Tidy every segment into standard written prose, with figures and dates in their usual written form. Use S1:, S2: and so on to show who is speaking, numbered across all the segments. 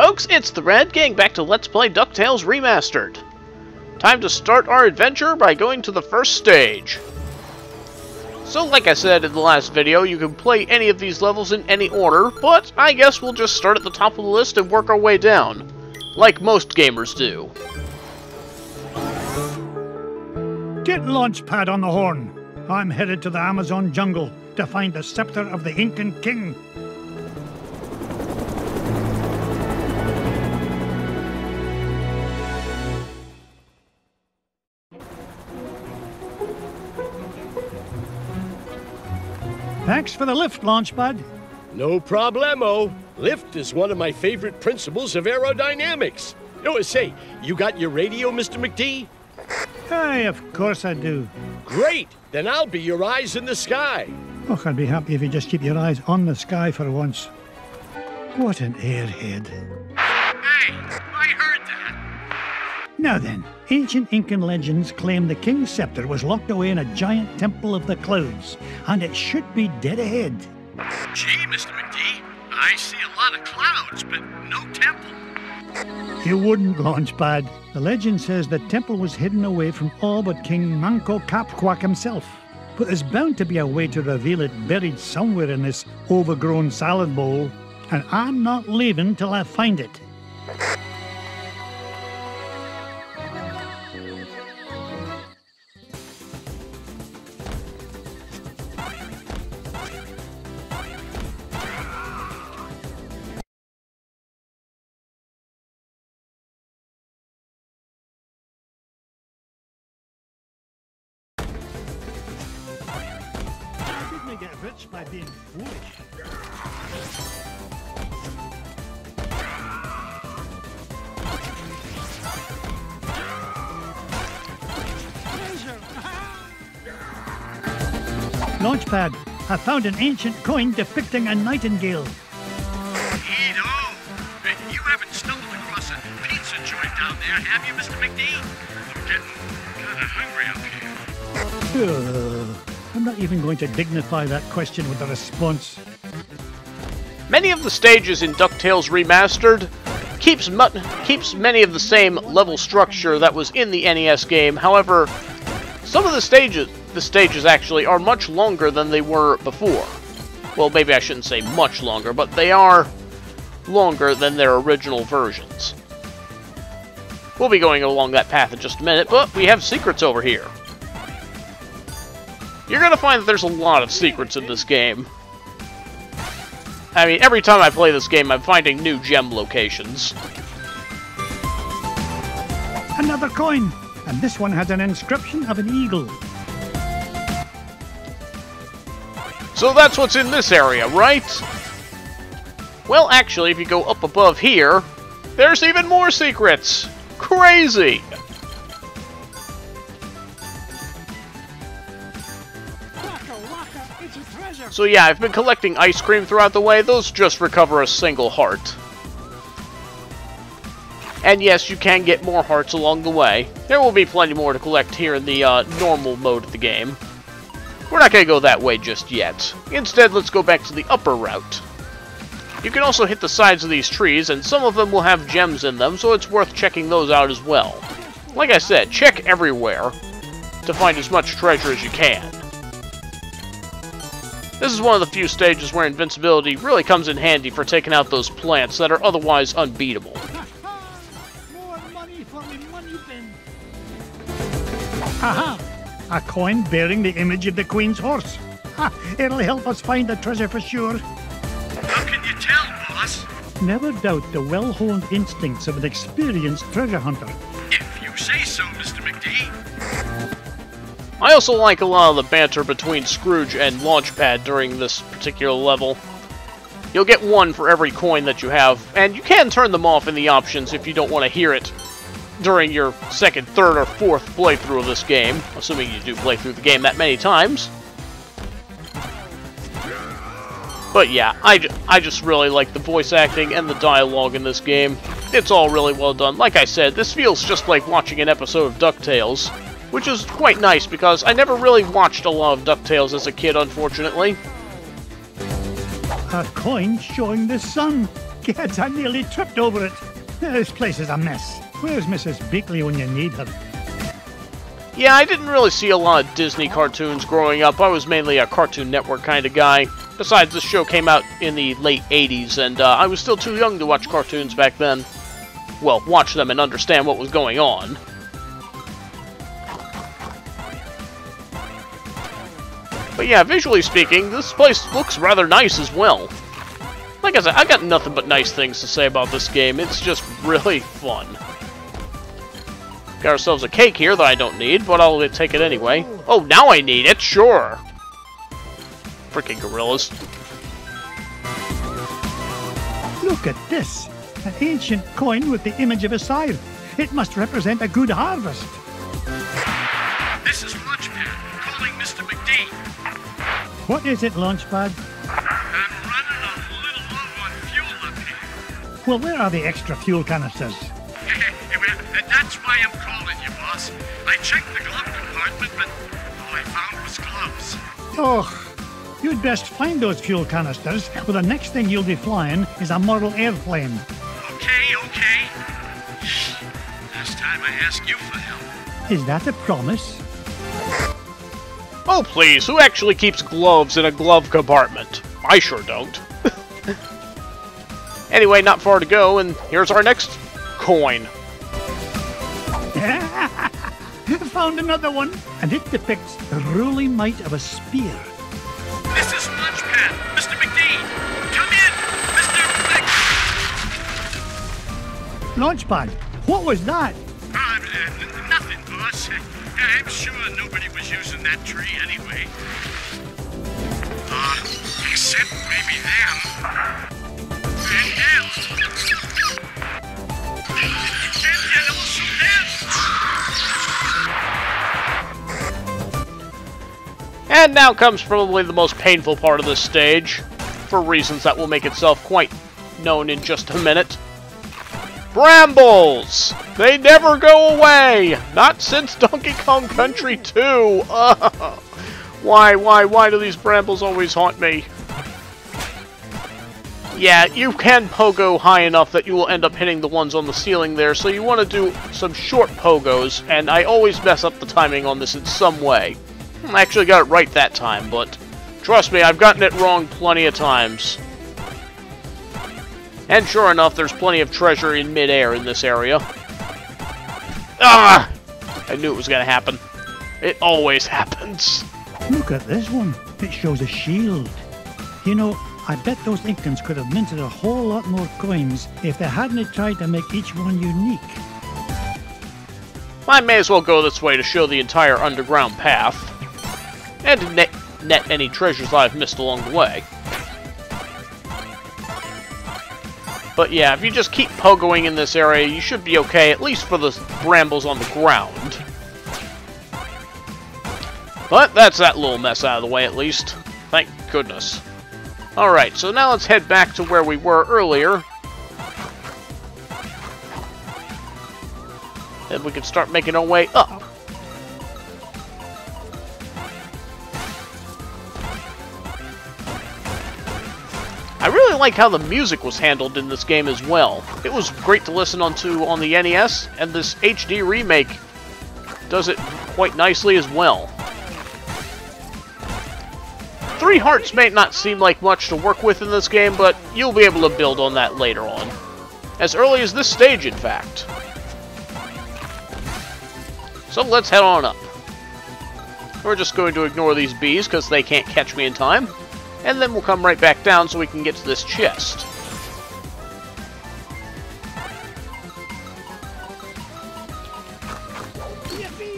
S1: folks, it's the Red, getting back to Let's Play Ducktales Remastered. Time to start our adventure by going to the first stage. So like I said in the last video, you can play any of these levels in any order, but I guess we'll just start at the top of the list and work our way down, like most gamers do.
S2: Get Launchpad on the horn. I'm headed to the Amazon jungle to find the Scepter of the Incan King. Thanks for the lift, Launchpad.
S3: No problemo. Lift is one of my favorite principles of aerodynamics. Oh, say, you got your radio, Mr. McGee?
S2: Aye, of course I do.
S3: Great! Then I'll be your eyes in the sky.
S2: Oh, I'd be happy if you just keep your eyes on the sky for once. What an airhead.
S3: Hey, I heard that.
S2: Now then, ancient Incan legends claim the King's Scepter was locked away in a giant temple of the clouds, and it should be dead ahead.
S3: Gee, Mr. McGee, I see a lot of clouds, but no temple.
S2: You wouldn't, Launchpad. The legend says the temple was hidden away from all but King Mong Kok Walk himself. But there's bound to be a way to reveal it buried somewhere in this overgrown salad bowl, and I'm not leaving till I find it. Get rich by being foolish. Launchpad, I found an ancient coin depicting a nightingale.
S3: Neato! You haven't stumbled across a pizza joint down there, have you, Mr. McGee? I'm getting kind of hungry up here.
S2: I'm not even going to dignify that question with a response.
S1: Many of the stages in Ducktales Remastered keeps many of the same level structure that was in the NES game. However, some of the stages actually are much longer than they were before. Well, maybe I shouldn't say much longer, but they are longer than their original versions. We'll be going along that path in just a minute, but we have secrets over here. You're going to find that there's a lot of secrets in this game. I mean, every time I play this game, I'm finding new gem locations.
S2: Another coin! And this one has an inscription of an eagle.
S1: So that's what's in this area, right? Well, actually, if you go up above here, there's even more secrets! Crazy! So yeah, I've been collecting ice cream throughout the way. Those just recover a single heart. And yes, you can get more hearts along the way. There will be plenty more to collect here in the normal mode of the game. We're not going to go that way just yet. Instead, let's go back to the upper route. You can also hit the sides of these trees, and some of them will have gems in them, so it's worth checking those out as well. Like I said, check everywhere to find as much treasure as you can. This is one of the few stages where invincibility really comes in handy for taking out those plants that are otherwise unbeatable.
S2: More money for me money bin. Aha! A coin bearing the image of the Queen's horse. Ha! It'll help us find the treasure for sure.
S3: How can you tell, boss?
S2: Never doubt the well-honed instincts of an experienced treasure hunter.
S3: If you say so, Mr. McGee.
S1: I also like a lot of the banter between Scrooge and Launchpad during this particular level. You'll get one for every coin that you have, and you can turn them off in the options if you don't want to hear it during your second, third, or fourth playthrough of this game, assuming you do play through the game that many times. But yeah, I just really like the voice acting and the dialogue in this game. It's all really well done. Like I said, this feels just like watching an episode of DuckTales, which is quite nice because I never really watched a lot of DuckTales as a kid, unfortunately.
S2: A coin showing the sun. Kids, I nearly tripped over it. This place is a mess. Where's Mrs. Beakley when you need her?
S1: Yeah, I didn't really see a lot of Disney cartoons growing up. I was mainly a Cartoon Network kind of guy. Besides, this show came out in the late 80s, and I was still too young to watch cartoons back then. Well, watch them and understand what was going on. But yeah, visually speaking, this place looks rather nice as well. Like I said, I got nothing but nice things to say about this game. It's just really fun. Got ourselves a cake here that I don't need, but I'll take it anyway. Oh, now I need it, sure! Freaking gorillas.
S2: Look at this! An ancient coin with the image of a sire. It must represent a good harvest.
S3: This is Launchpad, calling Mr. McGee.
S2: What is it, Launchpad?
S3: I'm running a little low on fuel up here.
S2: Well, where are the extra fuel canisters?
S3: Well, that's why I'm calling you, boss. I checked the glove compartment, but all I found was gloves.
S2: Oh, you'd best find those fuel canisters, or the next thing you'll be flying is a model airplane.
S3: Okay. Last time I asked you for help.
S2: Is that a promise?
S1: Oh please, who actually keeps gloves in a glove compartment? I sure don't. Anyway, not far to go, and here's our next coin.
S2: Found another one, and it depicts the ruling might of a spear.
S3: This is Launchpad, Mr. McGee. Come in, Mr.
S2: Launchpad, what was that?
S3: Nothing, boss. I'm sure nobody was using that tree anyway. Except maybe them. And them. And also them.
S1: And now comes probably the most painful part of this stage, for reasons that will make itself quite known in just a minute. Brambles! They never go away! Not since Donkey Kong Country 2! Why do these brambles always haunt me? Yeah, you can pogo high enough that you will end up hitting the ones on the ceiling there, so you want to do some short pogos, and I always mess up the timing on this in some way. I actually got it right that time, but trust me, I've gotten it wrong plenty of times. And sure enough, there's plenty of treasure in midair in this area. Ah! I knew it was going to happen. It always happens.
S2: Look at this one. It shows a shield. You know, I bet those Incans could have minted a whole lot more coins if they hadn't tried to make each one unique.
S1: I may as well go this way to show the entire underground path. And to net any treasures I've missed along the way. But yeah, if you just keep pogoing in this area, you should be okay, at least for the brambles on the ground. But that's that little mess out of the way, at least. Thank goodness. Alright, so now let's head back to where we were earlier. And we can start making our way up. I really like how the music was handled in this game as well. It was great to listen to on the NES, and this HD remake does it quite nicely as well. 3 hearts may not seem like much to work with in this game, but you'll be able to build on that later on. As early as this stage, in fact. So let's head on up. We're just going to ignore these bees because they can't catch me in time. And then we'll come right back down so we can get to this chest.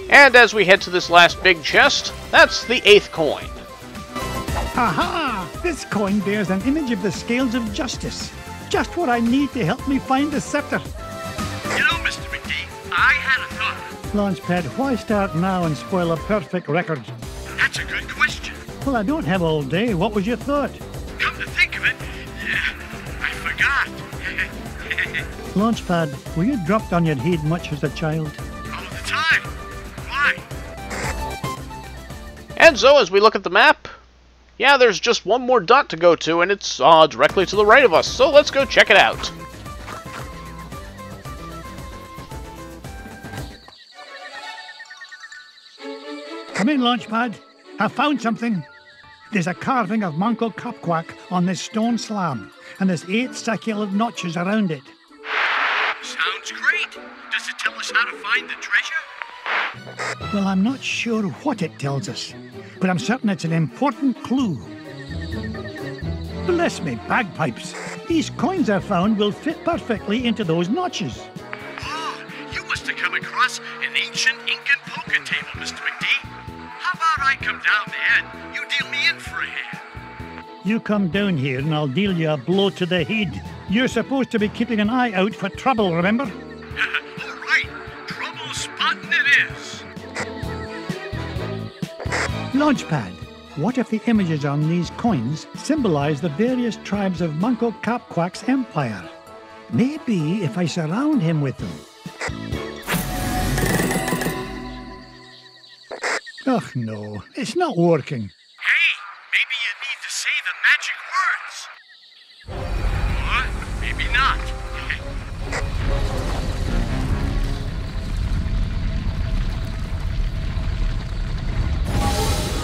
S1: And as we head to this last big chest, that's the 8th coin.
S2: Aha! This coin bears an image of the scales of justice. Just what I need to help me find the scepter.
S3: You know, Mr. McGee, I had a thought.
S2: Launchpad, why start now and spoil a perfect record?
S3: That's a good question.
S2: Well, I don't have all day. What was your thought?
S3: Come to think of it, I forgot.
S2: Launchpad, were you dropped on your head much as a child?
S3: All the time. Why?
S1: And so, as we look at the map, Yeah, there's just one more dot to go to, and it's directly to the right of us, so let's go check it out.
S2: Come in, Launchpad. I found something. There's a carving of Mong Kok Walk on this stone slab, and there's 8 circular notches around it.
S3: Sounds great. Does it tell us how to find the treasure?
S2: Well, I'm not sure what it tells us, but I'm certain it's an important clue. Bless me bagpipes. These coins I found will fit perfectly into those notches.
S3: Oh, you must have come across an ancient Incan poker table, Mr. McGee. How about I come down there and you deal me in for a hand?
S2: You come down here and I'll deal you a blow to the head. You're supposed to be keeping an eye out for trouble, remember?
S3: All right, trouble spotting it is.
S2: Launchpad, what if the images on these coins symbolize the various tribes of Mong Kok Walk's empire? Maybe if I surround him with them. Oh no, it's not working.
S3: Hey, maybe you need to say the magic words. Or maybe not.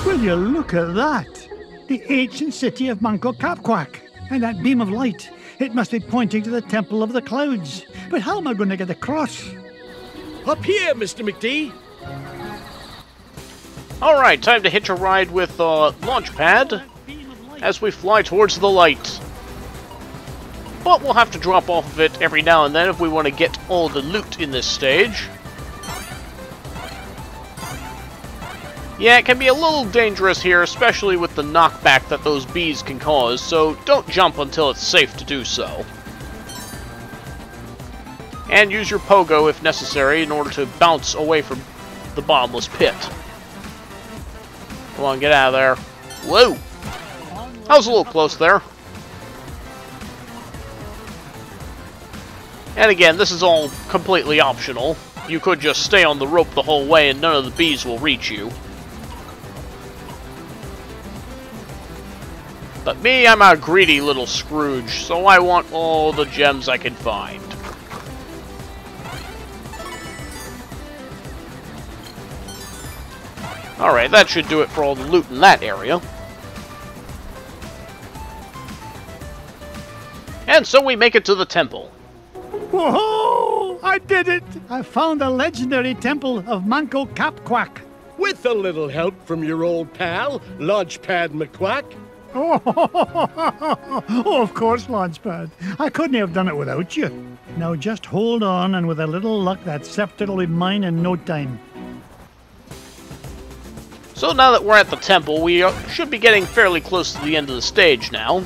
S2: Will you look at that? The ancient city of Mong Kok Walk. And that beam of light, it must be pointing to the Temple of the Clouds. But how am I going to get across?
S4: Up here, Mr. McGee.
S1: Alright, time to hitch a ride with Launchpad as we fly towards the light. But we'll have to drop off of it every now and then if we want to get all the loot in this stage. Yeah, it can be a little dangerous here, especially with the knockback that those bees can cause, so don't jump until it's safe to do so. And use your pogo if necessary in order to bounce away from the bottomless pit. Come on, get out of there. Whoa! I was a little close there. And again, this is all completely optional. You could just stay on the rope the whole way and none of the bees will reach you. But me, I'm a greedy little Scrooge, so I want all the gems I can find. Alright, that should do it for all the loot in that area. And so we make it to the temple.
S2: Whoa! I did it! I found the legendary temple of Mong Kok Walk.
S4: With a little help from your old pal, Launchpad McQuack.
S2: Oh, of course, Launchpad. I couldn't have done it without you. Now just hold on, and with a little luck, that scepter will be mine in no time.
S1: So now that we're at the temple, we should be getting fairly close to the end of the stage now.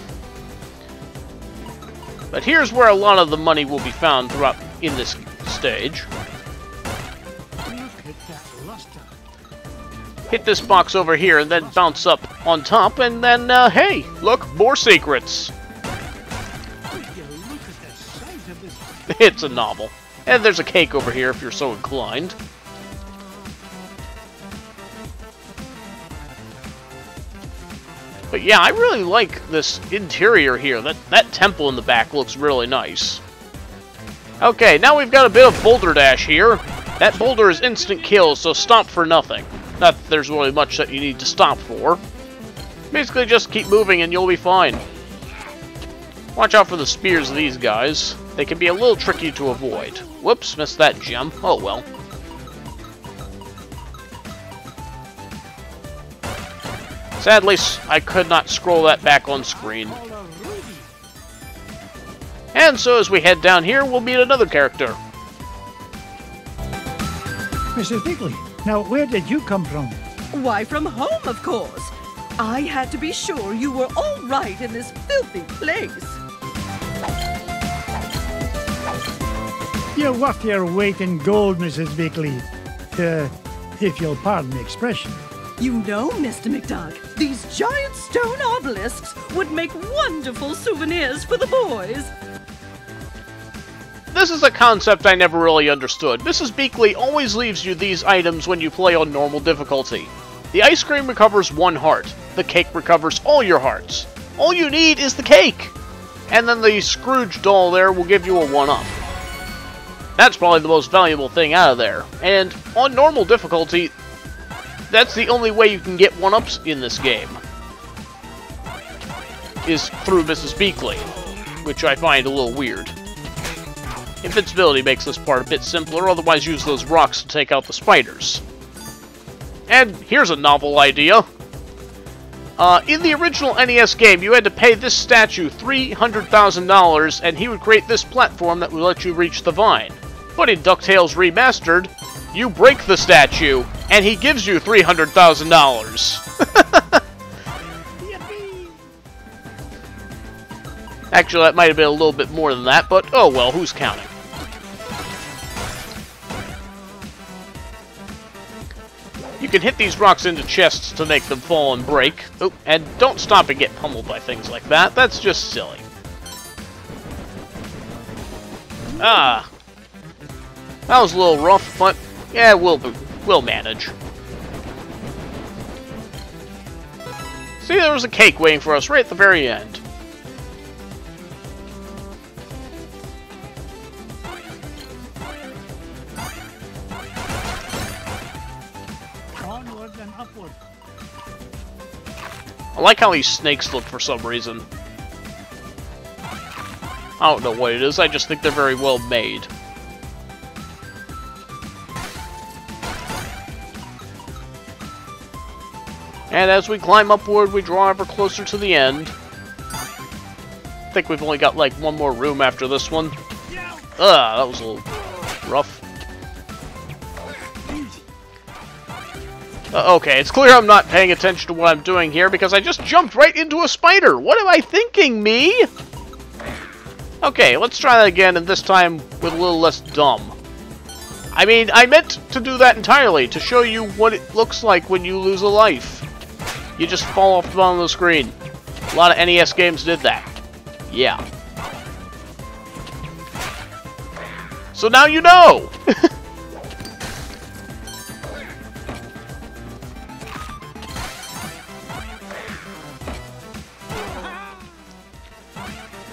S1: But here's where a lot of the money will be found throughout in this stage. Hit this box over here and then bounce up on top, and then, hey, look, more secrets. It's a novel. And there's a cake over here if you're so inclined. But yeah, I really like this interior here. That temple in the back looks really nice. Okay, now we've got a bit of Boulder Dash here. That boulder is instant kill, so stop for nothing. Not that there's really much that you need to stop for. Basically, just keep moving and you'll be fine. Watch out for the spears of these guys. They can be a little tricky to avoid. Whoops, missed that gem. Oh well. Sadly, I could not scroll that back on screen. And so as we head down here, we'll meet another character.
S2: Mrs. Bigley, now where did you come from?
S5: Why, from home, of course. I had to be sure you were all right in this filthy place.
S2: You're worth your weight in gold, Mrs. Bigley. If you'll pardon the expression.
S5: You know, Mr. McDuck, these giant stone obelisks would make wonderful souvenirs for the boys.
S1: This is a concept I never really understood. Mrs. Beakley always leaves you these items when you play on normal difficulty. The ice cream recovers 1 heart. The cake recovers all your hearts. All you need is the cake! And then the Scrooge doll there will give you a 1-up. That's probably the most valuable thing out of there. And on normal difficulty, that's the only way you can get 1-ups in this game. Is through Mrs. Beakley, which I find a little weird. Invincibility makes this part a bit simpler, otherwise use those rocks to take out the spiders. And here's a novel idea. In the original NES game, you had to pay this statue $300,000, and he would create this platform that would let you reach the vine. But in Ducktales Remastered, you break the statue, and he gives you $300,000. Actually, that might have been a little bit more than that, but oh well, who's counting? You can hit these rocks into chests to make them fall and break. Oh, and don't stop and get pummeled by things like that. That's just silly. Ah. That was a little rough, but yeah, we'll manage. See, there was a cake waiting for us right at the very end.
S2: Onward and upward.
S1: I like how these snakes look for some reason. I don't know what it is, I just think they're very well made. And as we climb upward, we draw ever closer to the end. I think we've only got like 1 more room after this one. That was a little rough. Okay, it's clear I'm not paying attention to what I'm doing here because I just jumped right into a spider. What am I thinking, me? Okay, let's try that again, and this time with a little less dumb. I mean, I meant to do that entirely, to show you what it looks like when you lose a life. You just fall off the bottom of the screen. A lot of NES games did that. Yeah. So now you know!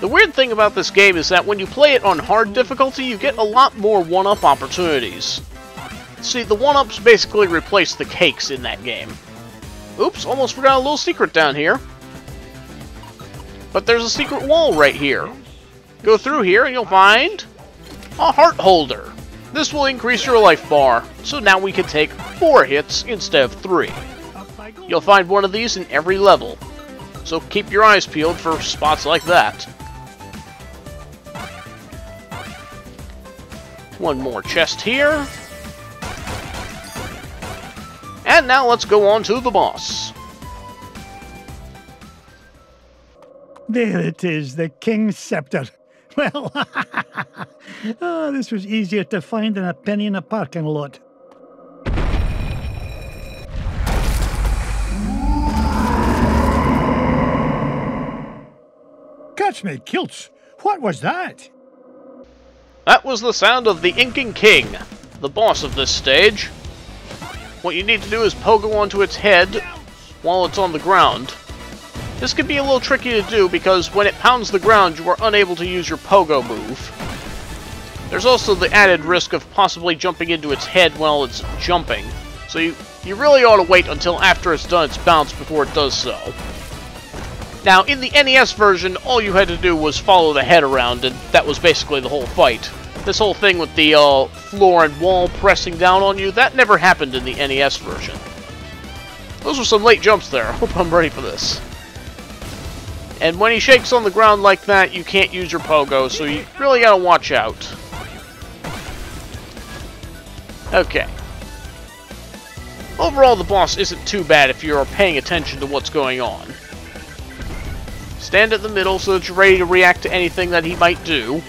S1: The weird thing about this game is that when you play it on hard difficulty, you get a lot more 1-up opportunities. See, the 1-ups basically replace the cakes in that game. Oops, almost forgot a little secret down here. But there's a secret wall right here. Go through here and you'll find a heart holder. This will increase your life bar, so now we can take 4 hits instead of 3. You'll find one of these in every level, so keep your eyes peeled for spots like that. One more chest here. And now let's go on to the boss.
S2: There it is, the King's Scepter. Well, oh, this was easier to find than a penny in a parking lot. Catch me kilts! What was that?
S1: That was the sound of the Inking King, the boss of this stage. What you need to do is pogo onto its head while it's on the ground. This can be a little tricky to do because when it pounds the ground, you are unable to use your pogo move. There's also the added risk of possibly jumping into its head while it's jumping, so you really ought to wait until after it's done its bounce before it does so. Now, in the NES version, all you had to do was follow the head around, and that was basically the whole fight. This whole thing with the floor and wall pressing down on you, that never happened in the NES version. Those were some late jumps there. I hope I'm ready for this. And when he shakes on the ground like that, you can't use your pogo, so you really gotta watch out. Okay. Overall, the boss isn't too bad if you're paying attention to what's going on. Stand at the middle so that you're ready to react to anything that he might do.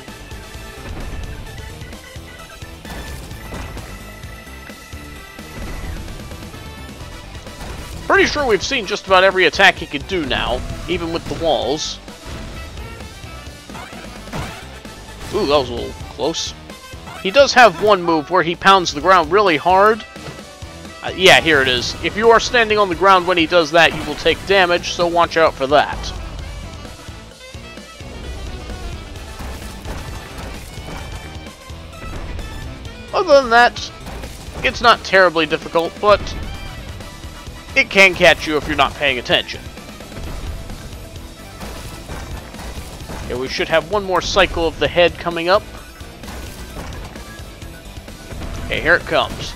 S1: Pretty sure we've seen just about every attack he can do now, even with the walls. Ooh, that was a little close. He does have one move where he pounds the ground really hard, Yeah, here it is. If you are standing on the ground when he does that, you will take damage, so watch out for that. Other than that, it's not terribly difficult, but it can catch you if you're not paying attention. Okay, we should have one more cycle of the head coming up. Okay, here it comes.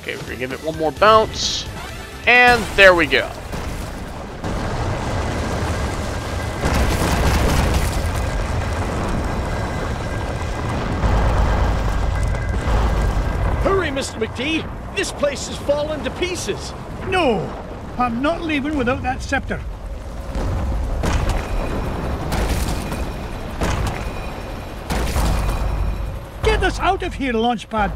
S1: Okay, we're gonna give it one more bounce, and there we go.
S4: Hurry, Mr. McGee! This place is falling to pieces!
S2: No! I'm not leaving without that scepter. Get us out of here, Launchpad!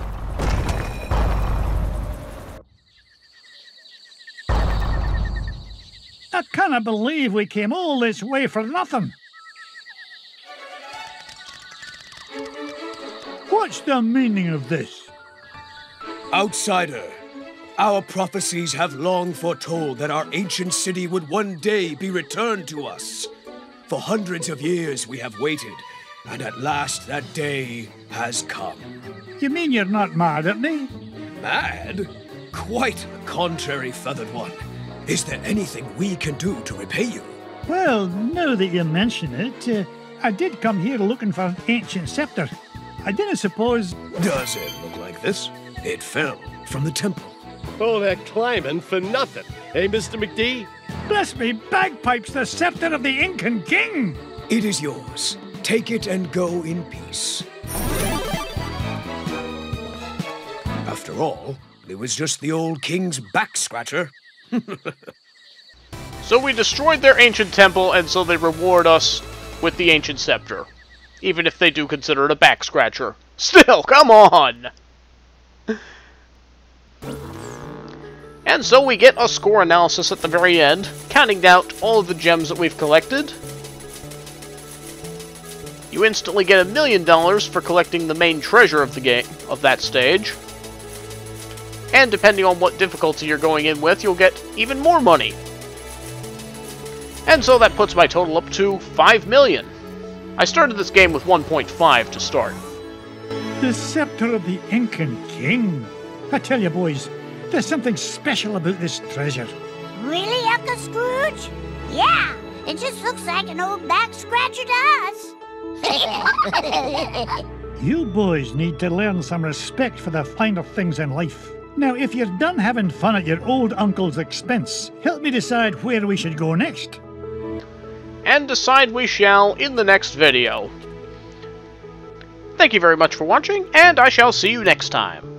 S2: I cannot believe we came all this way for nothing. What's the meaning of this?
S6: Outsider, our prophecies have long foretold that our ancient city would one day be returned to us. For hundreds of years we have waited, and at last that day has come.
S2: You mean you're not mad at me?
S6: Mad? Quite the contrary, Feathered One. Is there anything we can do to repay you?
S2: Well, now that you mention it, I did come here looking for an ancient scepter. I didn't suppose...
S6: Does it look like this? It fell from the temple.
S4: All that climbing for nothing, eh, Mr. McGee?
S2: Bless me bagpipes, the scepter of the Incan king!
S6: It is yours. Take it and go in peace. After all, it was just the old king's back scratcher.
S1: So we destroyed their ancient temple, and so they reward us with the ancient scepter. Even if they do consider it a back scratcher. Still, come on! And so we get a score analysis at the very end, counting out all of the gems that we've collected. You instantly get $1 million for collecting the main treasure of the game, of that stage. And depending on what difficulty you're going in with, you'll get even more money. And so that puts my total up to 5 million. I started this game with 1.5 to start.
S2: The scepter of the Incan king. I tell you, boys, there's something special about this treasure.
S7: Really, Uncle Scrooge? Yeah, it just looks like an old back scratcher to us.
S2: You boys need to learn some respect for the finer things in life. Now, if you're done having fun at your old uncle's expense, help me decide where we should go next.
S1: And decide we shall in the next video. Thank you very much for watching, and I shall see you next time.